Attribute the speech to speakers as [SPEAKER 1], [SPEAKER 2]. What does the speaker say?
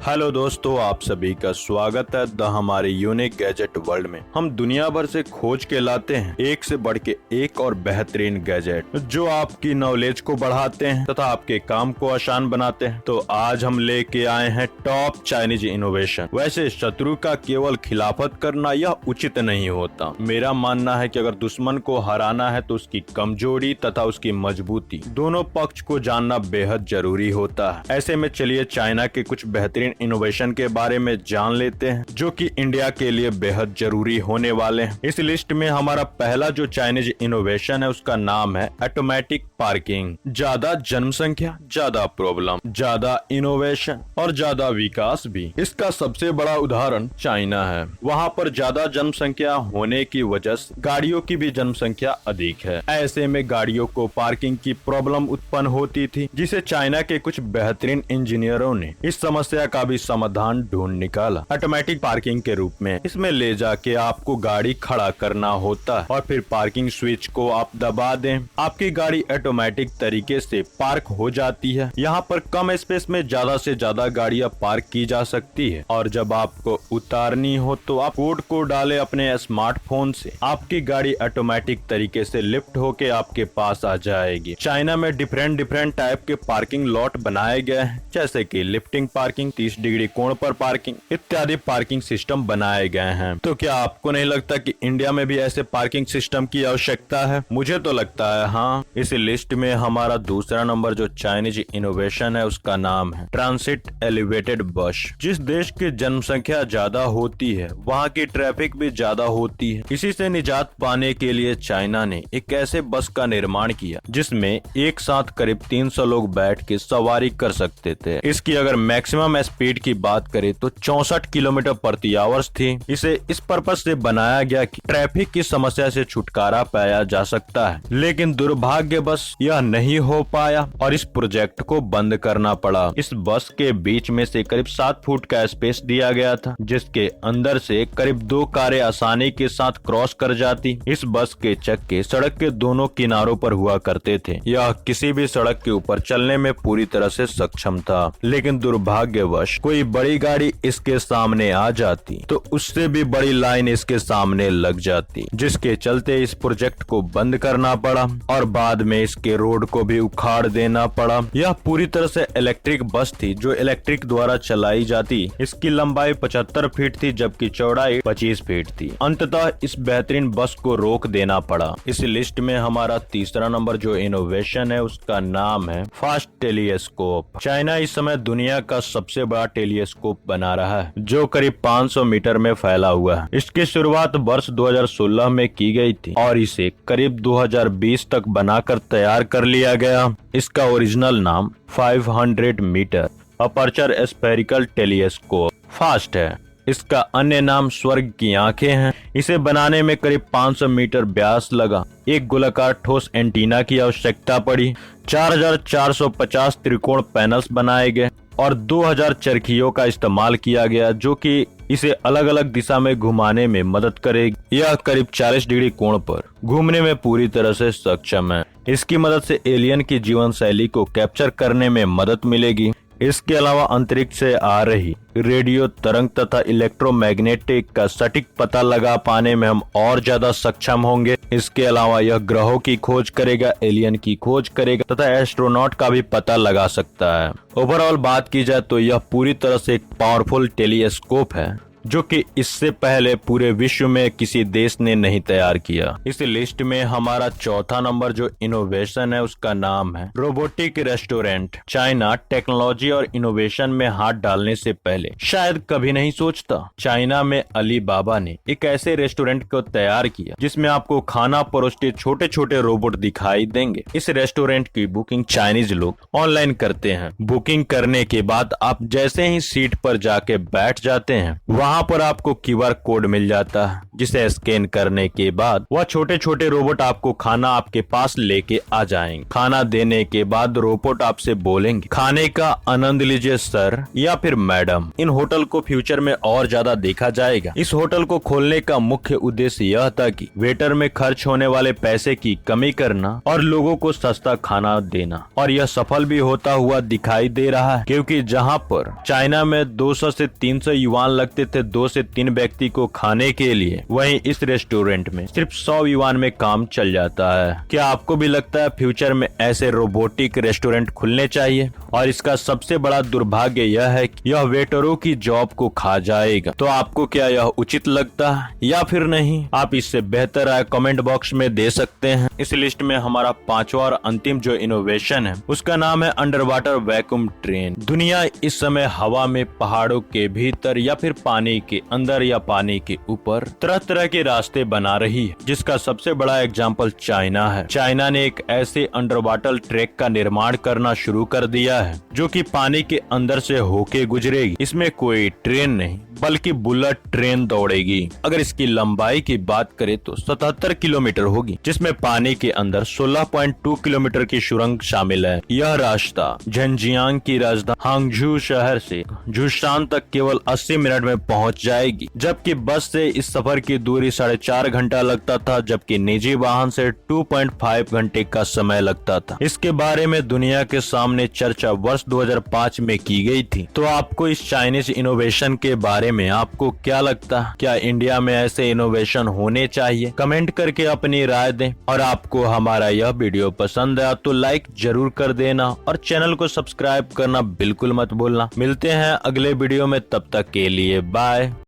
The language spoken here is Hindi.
[SPEAKER 1] हेलो दोस्तों, आप सभी का स्वागत है द हमारे यूनिक गैजेट वर्ल्ड में। हम दुनिया भर से खोज के लाते हैं एक से बढ़ के एक और बेहतरीन गैजेट जो आपकी नॉलेज को बढ़ाते हैं तथा आपके काम को आसान बनाते हैं। तो आज हम लेके आए हैं टॉप चाइनीज इनोवेशन। वैसे शत्रु का केवल खिलाफत करना यह उचित नहीं होता। मेरा मानना है कि अगर दुश्मन को हराना है तो उसकी कमजोरी तथा उसकी मजबूती दोनों पक्ष को जानना बेहद जरूरी होता है। ऐसे में चलिए चाइना के कुछ बेहतरीन इनोवेशन के बारे में जान लेते हैं जो कि इंडिया के लिए बेहद जरूरी होने वाले हैं। इस लिस्ट में हमारा पहला जो चाइनीज इनोवेशन है उसका नाम है ऑटोमेटिक पार्किंग। ज्यादा जनसंख्या, ज्यादा प्रॉब्लम, ज्यादा इनोवेशन और ज्यादा विकास भी। इसका सबसे बड़ा उदाहरण चाइना है। वहाँ पर ज्यादा जनसंख्या होने की वजह से गाड़ियों की भी जनसंख्या अधिक है। ऐसे में गाड़ियों को पार्किंग की प्रॉब्लम उत्पन्न होती थी, जिसे चाइना के कुछ बेहतरीन इंजीनियरों ने इस समस्या का भी समाधान ढूंढ निकाला ऑटोमेटिक पार्किंग के रूप में। इसमें ले जाके आपको गाड़ी खड़ा करना होता है और फिर पार्किंग स्विच को आप दबा दें, आपकी गाड़ी ऑटोमेटिक तरीके से पार्क हो जाती है। यहाँ पर कम स्पेस में ज्यादा से ज्यादा गाड़ियाँ पार्क की जा सकती है और जब आपको उतारनी हो तो आप कोड को डाले अपने स्मार्टफोन से, आपकी गाड़ी ऑटोमेटिक तरीके से लिफ्ट होके आपके पास आ जाएगी। चाइना में डिफरेंट टाइप के पार्किंग लॉट बनाए गए हैं, जैसे कि लिफ्टिंग पार्किंग, 30 डिग्री कोण पर पार्किंग इत्यादि पार्किंग सिस्टम बनाए गए हैं। तो क्या आपको नहीं लगता कि इंडिया में भी ऐसे पार्किंग सिस्टम की आवश्यकता है? मुझे तो लगता है हाँ। इस लिस्ट में हमारा दूसरा नंबर जो चाइनीज इनोवेशन है उसका नाम है ट्रांसिट एलिवेटेड बस। जिस देश की जनसंख्या ज्यादा होती है वहाँ की ट्रैफिक भी ज्यादा होती है। इसी से निजात पाने के लिए चाइना ने एक ऐसे बस का निर्माण किया जिसमें एक साथ करीब 300 लोग बैठ के सवारी कर सकते थे। इसकी अगर मैक्सिमम स्पीड की बात करें तो 64 किलोमीटर प्रति आवर्स थी। इसे इस पर्पज से बनाया गया कि ट्रैफिक की समस्या से छुटकारा पाया जा सकता है, लेकिन दुर्भाग्यवश यह नहीं हो पाया और इस प्रोजेक्ट को बंद करना पड़ा। इस बस के बीच में से करीब 7 फुट का स्पेस दिया गया था, जिसके अंदर से करीब 2 कारें आसानी के साथ क्रॉस कर जाती। इस बस के चक्के सड़क के दोनों किनारों पर हुआ करते थे। यह किसी भी सड़क के ऊपर चलने में पूरी तरह से सक्षम था, लेकिन दुर्भाग्यवश कोई बड़ी गाड़ी इसके सामने आ जाती तो उससे भी बड़ी लाइन इसके सामने लग जाती, जिसके चलते इस प्रोजेक्ट को बंद करना पड़ा और बाद में इसके रोड को भी उखाड़ देना पड़ा। यह पूरी तरह से इलेक्ट्रिक बस थी जो इलेक्ट्रिक द्वारा चलाई जाती। इसकी लंबाई 75 फीट थी जबकि चौड़ाई 25 फीट थी। अंततः इस बेहतरीन बस को रोक देना पड़ा। इस लिस्ट में हमारा तीसरा नंबर जो इनोवेशन है उसका नाम है फास्ट टेलीस्कोप। चाइना इस समय दुनिया का सबसे बड़ा टेलीस्कोप बना रहा है जो करीब 500 मीटर में फैला हुआ है। इसकी शुरुआत वर्ष 2016 में की गई थी और इसे करीब 2020 तक बनाकर तैयार कर लिया गया। इसका ओरिजिनल नाम 500 metre aperture spherical telescope FAST है। इसका अन्य नाम स्वर्ग की आंखें हैं। इसे बनाने में करीब 500 मीटर व्यास लगा। एक गोलाकार ठोस एंटीना की आवश्यकता पड़ी। 4450 त्रिकोण पैनल्स बनाए गए और 2000 चरखियों का इस्तेमाल किया गया जो कि इसे अलग अलग दिशा में घुमाने में मदद करेगी। यह करीब 40 डिग्री कोण पर घूमने में पूरी तरह से सक्षम है। इसकी मदद से एलियन की जीवन शैली को कैप्चर करने में मदद मिलेगी। इसके अलावा अंतरिक्ष से आ रही रेडियो तरंग तथा इलेक्ट्रोमैग्नेटिक का सटीक पता लगा पाने में हम और ज्यादा सक्षम होंगे। इसके अलावा यह ग्रहों की खोज करेगा, एलियन की खोज करेगा तथा एस्ट्रोनॉट का भी पता लगा सकता है। ओवरऑल बात की जाए तो यह पूरी तरह से एक पावरफुल टेलीस्कोप है जो कि इससे पहले पूरे विश्व में किसी देश ने नहीं तैयार किया। इस लिस्ट में हमारा चौथा नंबर जो इनोवेशन है उसका नाम है रोबोटिक रेस्टोरेंट। चाइना टेक्नोलॉजी और इनोवेशन में हाथ डालने से पहले शायद कभी नहीं सोचता। चाइना में अलीबाबा ने एक ऐसे रेस्टोरेंट को तैयार किया जिसमें आपको खाना परोसते छोटे छोटे रोबोट दिखाई देंगे। इस रेस्टोरेंट की बुकिंग चाइनीज लोग ऑनलाइन करते हैं। बुकिंग करने के बाद आप जैसे ही सीट पर जाके बैठ जाते हैं वहाँ पर आपको QR कोड मिल जाता है, जिसे स्कैन करने के बाद वह छोटे छोटे रोबोट आपको खाना आपके पास लेके आ जाएंगे। खाना देने के बाद रोबोट आपसे बोलेंगे, खाने का आनंद लीजिए सर या फिर मैडम। इन होटल को फ्यूचर में और ज्यादा देखा जाएगा। इस होटल को खोलने का मुख्य उद्देश्य यह था कि वेटर में खर्च होने वाले पैसे की कमी करना और लोगों को सस्ता खाना देना, और यह सफल भी होता हुआ दिखाई दे रहा है, क्योंकि जहां पर चाइना में 200 से 300 युआन लगते थे 2 से 3 व्यक्ति को खाने के लिए, वहीं इस रेस्टोरेंट में सिर्फ 100 युआन में काम चल जाता है। क्या आपको भी लगता है फ्यूचर में ऐसे रोबोटिक रेस्टोरेंट खुलने चाहिए? और इसका सबसे बड़ा दुर्भाग्य यह है कि यह वेटरों की जॉब को खा जाएगा। तो आपको क्या यह उचित लगता है या फिर नहीं? आप इससे बेहतर राय कमेंट बॉक्स में दे सकते हैं। इस लिस्ट में हमारा 5वां और अंतिम जो इनोवेशन है उसका नाम है अंडर वाटर वैक्यूम ट्रेन। दुनिया इस समय हवा में, पहाड़ों के भीतर या फिर पानी के अंदर या पानी के ऊपर तरह तरह के रास्ते बना रही है, जिसका सबसे बड़ा एग्जाम्पल चाइना है। चाइना ने एक ऐसे अंडर वाटर ट्रैक का निर्माण करना शुरू कर दिया है जो कि पानी के अंदर से होके गुजरेगी। इसमें कोई ट्रेन नहीं बल्कि बुलेट ट्रेन दौड़ेगी। अगर इसकी लंबाई की बात करें तो 77 किलोमीटर होगी, जिसमें पानी के अंदर 16.2 किलोमीटर की सुरंग शामिल है। यह रास्ता झंजियांग की राजधानी हांगझू शहर से जुशान तक केवल 80 मिनट में पहुंच जाएगी, जबकि बस से इस सफर की दूरी 4.5 घंटा लगता था, जबकि निजी वाहन से 2.5 घंटे का समय लगता था। इसके बारे में दुनिया के सामने चर्चा वर्ष 2005 में की गई थी। तो आपको इस चाइनीज इनोवेशन के बारे में आपको क्या लगता है? क्या इंडिया में ऐसे इनोवेशन होने चाहिए? कमेंट करके अपनी राय दें। और आपको हमारा यह वीडियो पसंद आया तो लाइक जरूर कर देना और चैनल को सब्सक्राइब करना बिल्कुल मत भूलना। मिलते हैं अगले वीडियो में, तब तक के लिए बाय।